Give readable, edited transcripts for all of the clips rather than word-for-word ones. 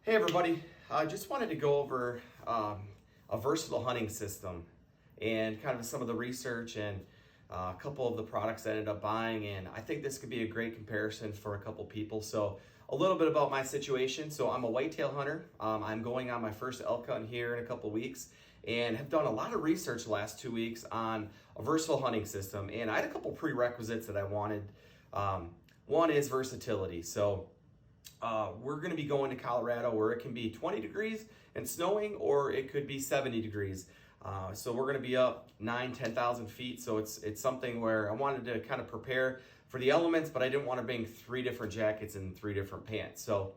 Hey everybody, I just wanted to go over a versatile hunting system and kind of some of the research and a couple of the products I ended up buying, and I think this could be a great comparison for a couple people. So a little bit about my situation. So I'm a whitetail hunter. I'm going on my first elk hunt here in a couple weeks and have done a lot of research the last 2 weeks on a versatile hunting system, and I had a couple prerequisites that I wanted. One is versatility. So we're going to be going to Colorado where it can be 20 degrees and snowing, or it could be 70 degrees. So we're going to be up 10,000 feet. So it's something where I wanted to kind of prepare for the elements, but I didn't want to bring 3 different jackets and 3 different pants. So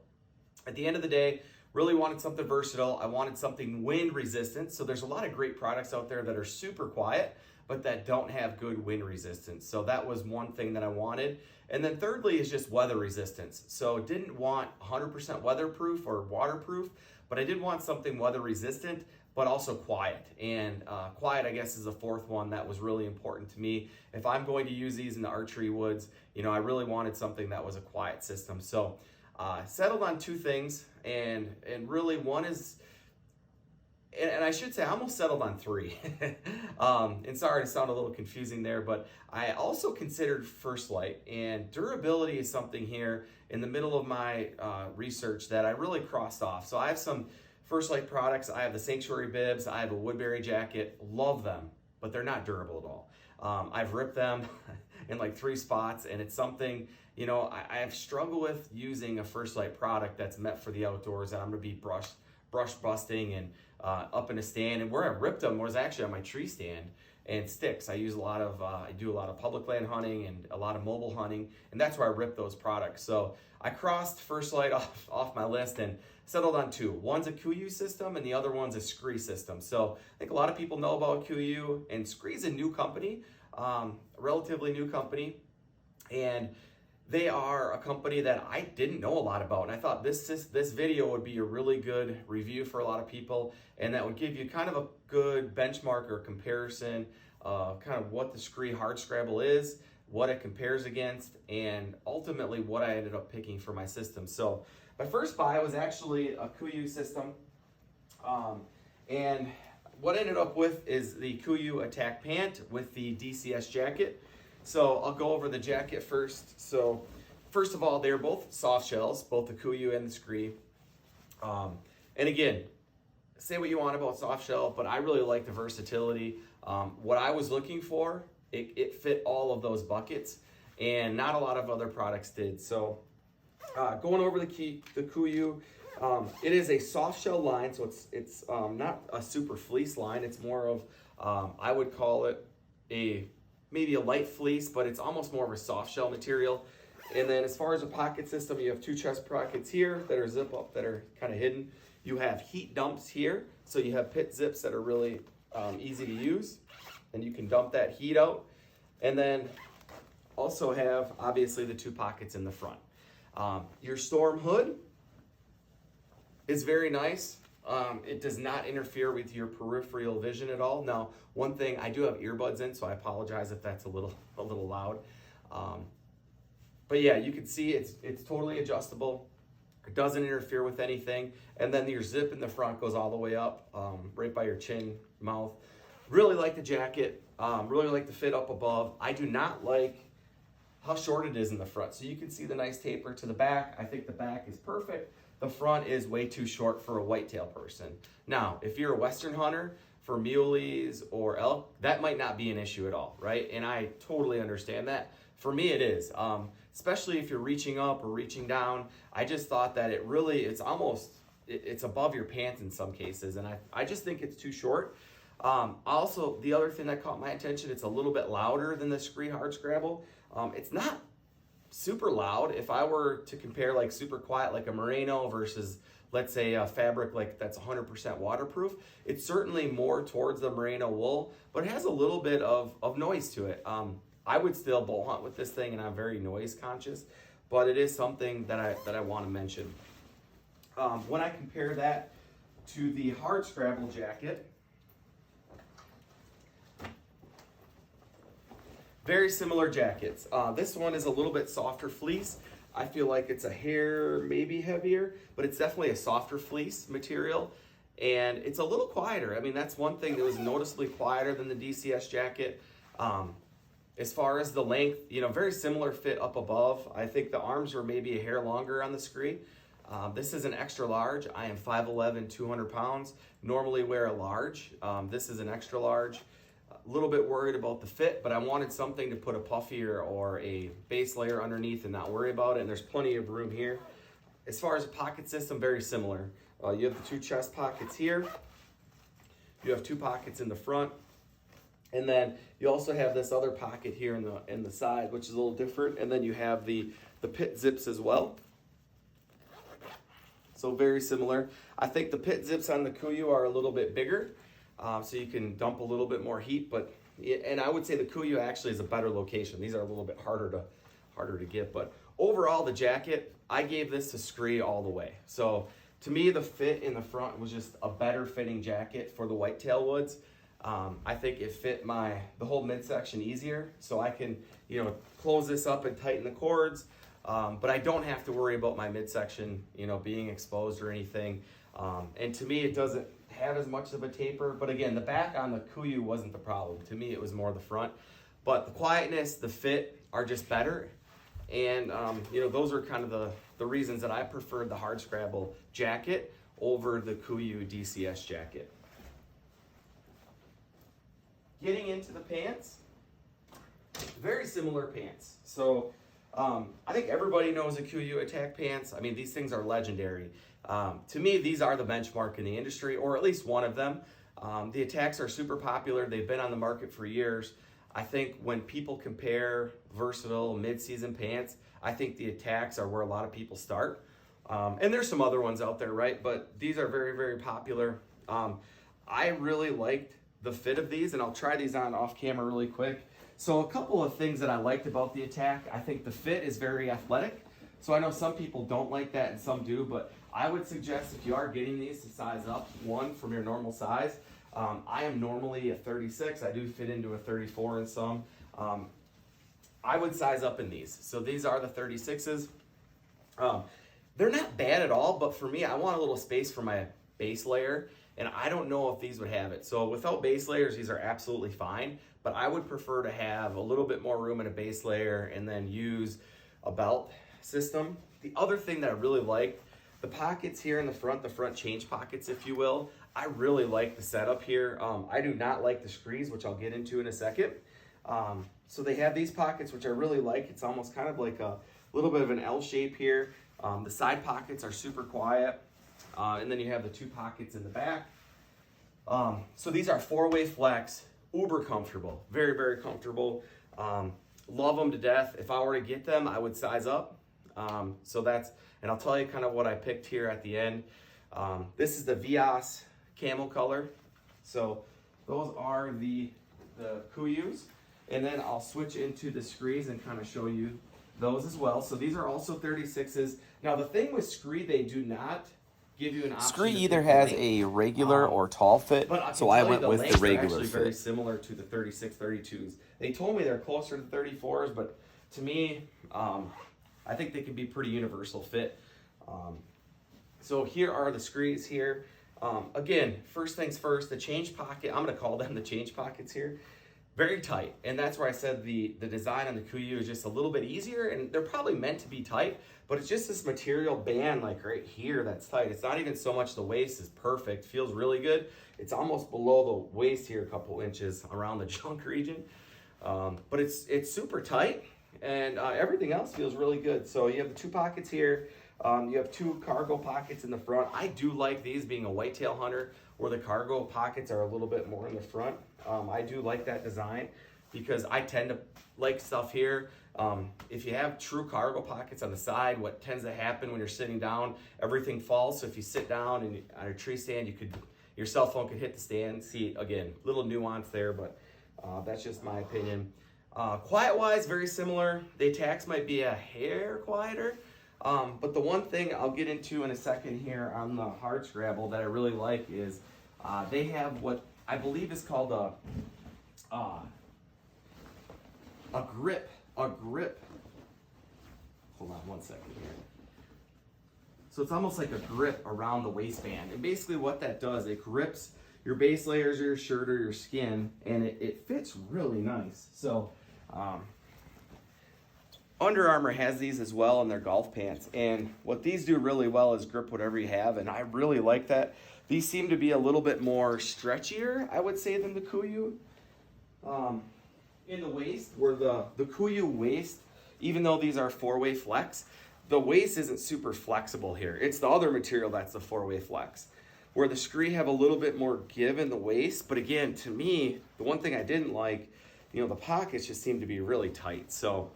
at the end of the day, really wanted something versatile. I wanted something wind resistant. So there's a lot of great products out there that are super quiet, but that don't have good wind resistance. So that was one thing that I wanted. And then thirdly is just weather resistance. So didn't want 100% weatherproof or waterproof, but I did want something weather resistant, but also quiet. And quiet, I guess, is the fourth one that was really important to me. If I'm going to use these in the archery woods, you know, I really wanted something that was a quiet system. So settled on 2 things, and really one is, and I should say I almost settled on 3. And sorry to sound a little confusing there, but I also considered First Light, and durability is something here in the middle of my research that I really crossed off. So I have some First Light products. I have the Sanctuary bibs. I have a Woodbury jacket. Love them, but they're not durable at all. I've ripped them in like 3 spots, and it's something, you know, I have struggled with using a First Light product that's meant for the outdoors, and I'm going to be brush busting and up in a stand. And where I ripped them was actually on my tree stand and sticks. I do a lot of public land hunting and a lot of mobile hunting, and that's where I ripped those products. So I crossed First Light off my list and settled on 2. One's a KUIU system and the other one's a Skre system. So I think a lot of people know about KUIU, and Skre is a new company, a relatively new company, and they are a company that I didn't know a lot about, and I thought this video would be a really good review for a lot of people, and that would give you kind of a good benchmark or comparison, kind of what the Skre Hardscrabble is, what it compares against, and ultimately what I ended up picking for my system. So my first buy was actually a KUIU system, and what I ended up with is the KUIU Attack pant with the DCS jacket. So I'll go over the jacket first. So first of all, they're both soft shells, both the KUIU and the Skre. And again, say what you want about soft shell, but I really like the versatility. What I was looking for, it fit all of those buckets, and not a lot of other products did. So going over the KUIU, it is a soft shell line, so it's not a super fleece line. It's more of, I would call it maybe a light fleece, but it's almost more of a soft shell material. And then as far as a pocket system, you have 2 chest pockets here that are zip up, that are kind of hidden. You have heat dumps here, so you have pit zips that are really easy to use, and you can dump that heat out. And then also have, obviously, the 2 pockets in the front. Your storm hood is very nice. It does not interfere with your peripheral vision at all. Now, one thing, I do have earbuds in, so I apologize if that's a little loud. But yeah, you can see it's totally adjustable. It doesn't interfere with anything. And then your zip in the front goes all the way up, right by your chin, mouth. Really like the jacket. Really like the fit up above. I do not like how short it is in the front. So you can see the nice taper to the back. I think the back is perfect. The front is way too short for a whitetail person. Now, if you're a Western hunter for muleys or elk, that might not be an issue at all, right? And I totally understand that. For me, it is, especially if you're reaching up or reaching down. I just thought that it's above your pants in some cases, and I just think it's too short. Also, the other thing that caught my attention, it's a little bit louder than the Skre Hardscrabble. It's not super loud. If I were to compare like super quiet, like a merino versus, let's say, a fabric like that's 100% waterproof, it's certainly more towards the merino wool, but it has a little bit of noise to it. I would still bow hunt with this thing, and I'm very noise conscious, but it is something that I want to mention. When I compare that to the Hardscrabble jacket, very similar jackets. This one is a little bit softer fleece. I feel like it's a hair maybe heavier, but it's definitely a softer fleece material. And it's a little quieter. I mean, that's one thing that was noticeably quieter than the DCS jacket. As far as the length, you know, very similar fit up above. I think the arms were maybe a hair longer on the Skre. This is an extra large. I am 5'11", 200 pounds. Normally wear a large. This is an extra large. A little bit worried about the fit, but I wanted something to put a puffier or a base layer underneath and not worry about it. And there's plenty of room here. As far as a pocket system, very similar. You have the 2 chest pockets here. You have 2 pockets in the front. And then you also have this other pocket here in the side, which is a little different. And then you have the pit zips as well. So very similar. I think the pit zips on the KUIU are a little bit bigger, so you can dump a little bit more heat. And I would say the KUIU actually is a better location. These are a little bit harder to get. But overall, the jacket, I gave this to Skre all the way. So to me, the fit in the front was just a better fitting jacket for the whitetail woods. I think it fit the whole midsection easier, so I can, you know, close this up and tighten the cords. But I don't have to worry about my midsection, you know, being exposed or anything. And to me, it doesn't have as much of a taper. But again, the back on the KUIU wasn't the problem. To me, it was more the front. But the quietness, the fit are just better. And, you know, those are kind of the reasons that I preferred the Hardscrabble jacket over the KUIU DCS jacket. Getting into the pants, very similar pants. So I think everybody knows the KUIU Attack pants. I mean, these things are legendary. To me, these are the benchmark in the industry, or at least one of them. The Attacks are super popular. They've been on the market for years. I think when people compare versatile mid-season pants, I think the Attacks are where a lot of people start. And there's some other ones out there, right? But these are very, very popular. I really liked the fit of these, and I'll try these on off camera really quick. So a couple of things that I liked about the Attack, I think the fit is very athletic. So I know some people don't like that and some do, but I would suggest if you are getting these to size up one from your normal size. I am normally a 36. I do fit into a 34 in some. I would size up in these. So these are the 36s. They're not bad at all, but for me, I want a little space for my base layer, and I don't know if these would have it. So without base layers, these are absolutely fine, but I would prefer to have a little bit more room in a base layer and then use a belt system. The other thing that I really like, the pockets here in the front change pockets, if you will. I really like the setup here. I do not like the Skres, which I'll get into in a second. So they have these pockets, which I really like. It's almost kind of like a little bit of an L shape here. The side pockets are super quiet. And then you have the 2 pockets in the back. So these are 4-way flex, uber comfortable, very, very comfortable. Love them to death. If I were to get them, I would size up. And I'll tell you kind of what I picked here at the end. This is the Vias camel color. So those are the KUIUs. And then I'll switch into the Skres and kind of show you those as well. So these are also 36s. Now the thing with Skre, they do not give you an option. Skre either has a regular or tall fit, so I went with the regular fit. Very similar to the 36, 32s. They told me they're closer to 34s, but to me, I think they can be pretty universal fit. So here are the Skres here. Again, first things first, the change pocket, I'm gonna call them the change pockets here. Very tight, and that's where I said the design on the KUIU is just a little bit easier, and they're probably meant to be tight, but it's just this material band like right here that's tight. It's not even so much the waist is perfect, feels really good. It's almost below the waist here, a couple inches around the junk region. But it's super tight, and everything else feels really good. So you have the 2 pockets here. You have 2 cargo pockets in the front. I do like these being a whitetail hunter where the cargo pockets are a little bit more in the front. I do like that design because I tend to like stuff here. If you have true cargo pockets on the side, what tends to happen when you're sitting down, everything falls. So if you sit down and on a tree stand, your cell phone could hit the stand. See, again, little nuance there, but that's just my opinion. Quiet-wise, very similar. The Attacks might be a hair quieter. But the one thing I'll get into in a second here on the Hardscrabble that I really like is they have what I believe is called a grip hold on one second here. So it's almost like a grip around the waistband. And basically what that does, it grips your base layers of your shirt or your skin, and it fits really nice. So Under Armour has these as well in their golf pants. And what these do really well is grip whatever you have, and I really like that. These seem to be a little bit more stretchier, I would say, than the KUIU. In the waist, where the KUIU waist, even though these are 4-way flex, the waist isn't super flexible here. It's the other material that's the 4-way flex. Where the Skre have a little bit more give in the waist, but again, to me, the one thing I didn't like, you know, the pockets just seem to be really tight. So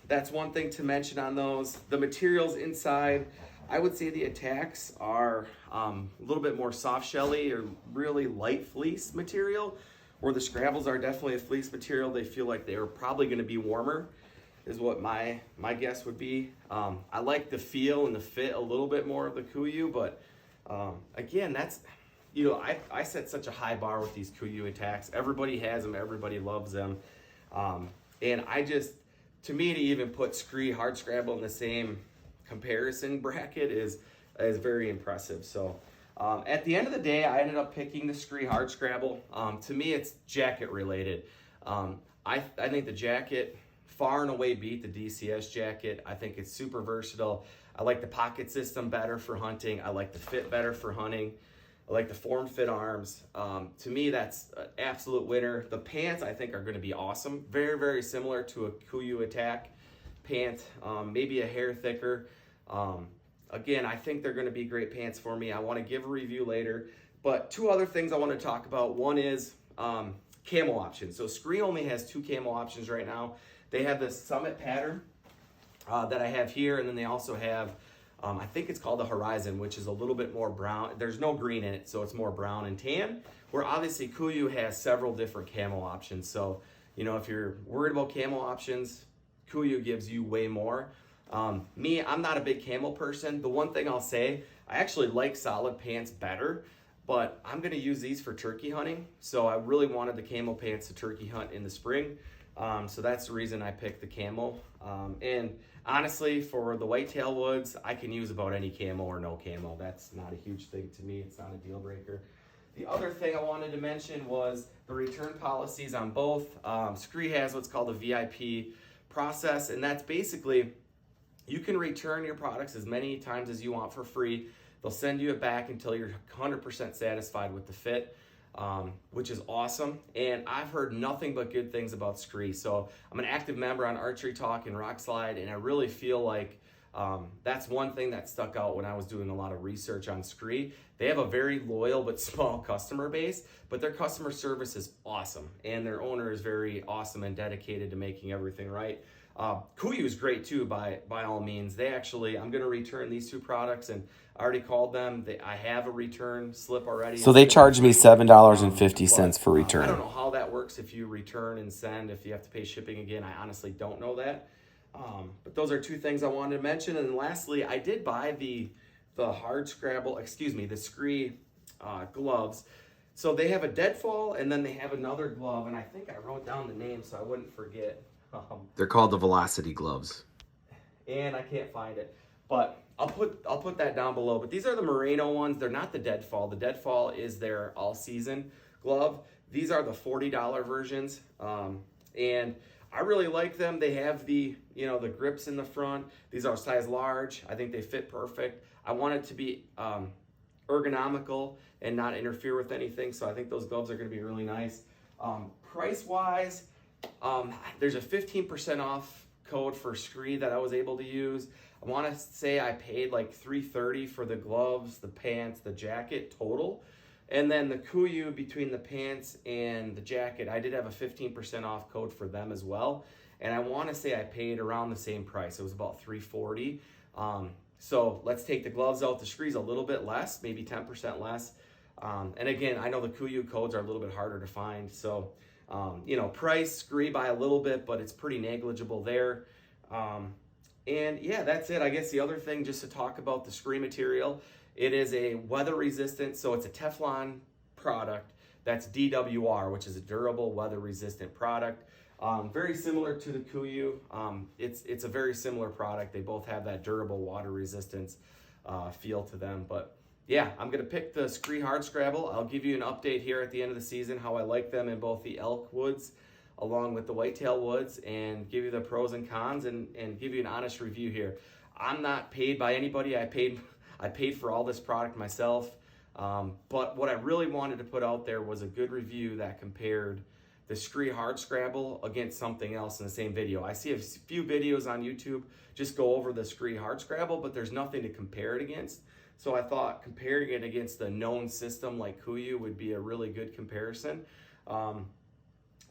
that's one thing to mention on those. The materials inside, I would say the Attacks are a little bit more soft shelly or really light fleece material, where the Scrabbles are definitely a fleece material. They feel like they are probably going to be warmer, is what my guess would be. I like the feel and the fit a little bit more of the KUIU, but again, that's, you know, I set such a high bar with these KUIU Attacks. Everybody has them, everybody loves them, and I just, to me, to even put Skre, Hardscrabble in the same comparison bracket is very impressive. So at the end of the day, I ended up picking the Skre Hardscrabble. To me, it's jacket related. I think the jacket far and away beat the DCS jacket. I think it's super versatile. I like the pocket system better for hunting. I like the fit better for hunting. I like the form-fit arms. To me, that's an absolute winner. The pants, I think, are going to be awesome. Very, very similar to a KUIU Attack pant, maybe a hair thicker. Again, I think they're going to be great pants for me. I want to give a review later. But two other things I want to talk about. One is camo options. So Skre only has 2 camo options right now. They have this Summit pattern that I have here, and then they also have, I think it's called the Horizon, which is a little bit more brown. There's no green in it, so it's more brown and tan, where obviously KUIU has several different camo options. So, you know, if you're worried about camo options, KUIU gives you way more. Me, I'm not a big camo person. The one thing I'll say, I actually like solid pants better, but I'm going to use these for turkey hunting. So I really wanted the camo pants to turkey hunt in the spring. So that's the reason I picked the camo. And honestly, for the whitetail woods, I can use about any camo or no camo. That's not a huge thing to me. It's not a deal breaker. The other thing I wanted to mention was the return policies on both. Skre has what's called a VIP process, and that's basically, you can return your products as many times as you want for free. They'll send you it back until you're 100% satisfied with the fit, which is awesome. And I've heard nothing but good things about Skre. So I'm an active member on Archery Talk and Rock Slide, and I really feel like that's one thing that stuck out when I was doing a lot of research on Skre. They have a very loyal but small customer base, but their customer service is awesome, and their owner is very awesome and dedicated to making everything right. KUIU is great too, by all means. They actually, I'm going to return these 2 products, and I already called them. I have a return slip already. So they charge me $7.50 for return. I don't know how that works if you return and send, if you have to pay shipping again. I honestly don't know that. But those are 2 things I wanted to mention. And then lastly, I did buy the Hardscrabble, the Skre gloves. So they have a deadfall, and then they have another glove, and I think I wrote down the name so I wouldn't forget. They're called the Velocity gloves. And I can't find it, but I'll put that down below. But these are the Merino ones. They're not the Deadfall. The Deadfall is their all-season glove. These are the $40 versions, and I really like them. They have the, you know, the grips in the front. These are size large. I think they fit perfect. I want it to be ergonomical and not interfere with anything, so I think those gloves are going to be really nice. Price-wise, there's a 15% off code for Skre that I was able to use. I want to say I paid like $3.30 for the gloves, the pants, the jacket total. And then the KUIU, between the pants and the jacket, I did have a 15% off code for them as well. And I want to say I paid around the same price. It was about $3.40. So let's take the gloves out. The Skre's a little bit less, maybe 10% less. And again, I know the KUIU codes are a little bit harder to find. So, you know, price, Skre by a little bit, but it's pretty negligible there. And yeah, that's it. I guess the other thing, just to talk about the Skre material, it is a weather resistant, so it's a Teflon product that's DWR, which is a durable weather resistant product. Very similar to the KUIU. It's a very similar product. They both have that durable water resistance feel to them. But yeah, I'm gonna pick the Skre Hardscrabble. I'll give you an update here at the end of the season how I like them in both the elk woods along with the whitetail woods, and give you the pros and cons, and give you an honest review here. I'm not paid by anybody. I paid for all this product myself. But what I really wanted to put out there was a good review that compared the Skre Hardscrabble against something else in the same video. I see a few videos on YouTube just go over the Skre Hardscrabble, but there's nothing to compare it against. So I thought comparing it against a known system like KUIU would be a really good comparison.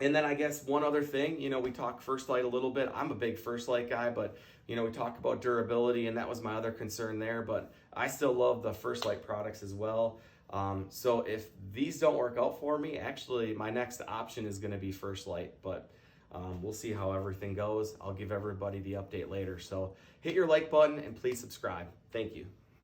And then I guess one other thing, you know, we talked First Light a little bit. I'm a big First Light guy, but you know, we talked about durability, and that was my other concern there, but I still love the First Light products as well. So if these don't work out for me, actually my next option is going to be First Light, but we'll see how everything goes. I'll give everybody the update later. So hit your like button and please subscribe. Thank you.